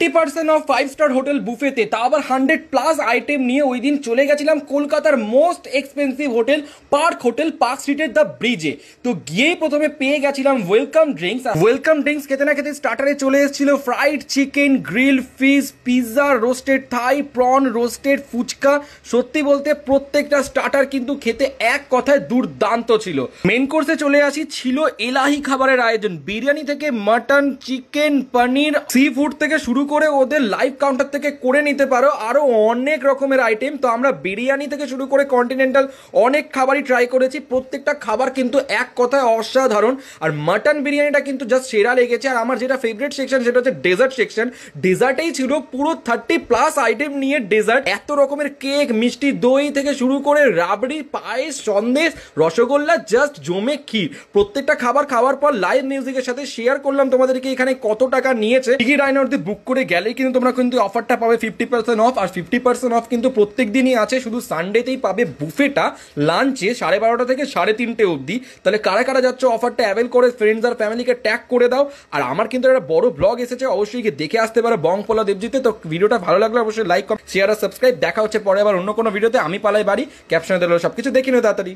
50% of 5 star hotel বুফেতে, তা আবার 100+ item নিয়ে ওই দিন চলে গেছিলাম কলকাতার মোস্ট এক্সপেন্সিভ হোটেল পার্ক স্ট্রিটের দ্য ব্রিজে। তো গিয়েই প্রথমে পেয়ে গেছিলাম ওয়েলকাম ড্রিঙ্কস খেতে না খেতে স্টার্টারে চলে এসেছিল fried chicken, grill fish, pizza, roasted thigh, prawn, roasted fuchka. সত্যি বলতে প্রত্যেকটা স্টার্টার কিন্তু খেতে এক কথায় দুর্দান্ত ছিল। মেন কোর্সে চলে আসি, ছিল এলাহি খাবারের আয়োজন, বিরিয়ানি থেকে মাটন, চিকেন, পনির, সি ফুড থেকে শুরু করে ওদের লাইভ কাউন্টার থেকে করে নিতে পারো আরো অনেক রকমের আইটেম। তো আমরা বিরিয়ানি থেকে শুরু করে কন্টিনেন্টাল অনেক খাবারই ট্রাই করেছি, প্রত্যেকটা খাবার কিন্তু এক কথায় অসাধারণ। আর মাটন বিরিয়ানিটা কিন্তু জাস্ট সেরা লেগেছে। আর আমার যেটা ফেভারিট সেকশন সেটা হচ্ছে ডেজার্ট সেকশন। ডেজার্টেই ছিল পুরো 30+ আইটেম নিয়ে ডেজার্ট, এত রকমের কেক, মিষ্টি দই থেকে শুরু করে রাবড়ি, পায়েস, সন্দেশ, রসগোল্লা, জাস্ট জমে ক্ষীর। প্রত্যেকটা খাবার খাওয়ার পর লাইভ মিউজিকের সাথে শেয়ার করলাম তোমাদেরকে এখানে কত টাকা নিয়েছে। ডাইনারতে বুক করে গেলেই কিন্তু তোমরা কিন্তু অফারটা পাবে 50% অফ। আর 50% অফ কিন্তু প্রত্যেক দিনই আছে, শুধু সানডেতেই পাবে বুফেটা লাঞ্চে 12:30 থেকে 3:30 অবধি। তাহলে কারা কারা যাচ্ছ অফারটা অ্যাভেল করে ফ্রেন্ডস আর ফ্যামিলিকে ট্যাগ করে দাও। আর আমার কিন্তু একটা বড় ব্লগ এসেছে, অবশ্যই গিয়ে দেখে আসতে পারো বংপলা দেবজিতে। তো ভিডিওটা ভালো লাগলে অবশ্যই লাইক, শেয়ার আর সাবস্ক্রাইব। দেখা হচ্ছে পরে আবার অন্য কোনো ভিডিওতে। আমি পালাই বাড়ি, ক্যাপশনে দিল সবকিছু দেখে নিও তাড়াতাড়ি।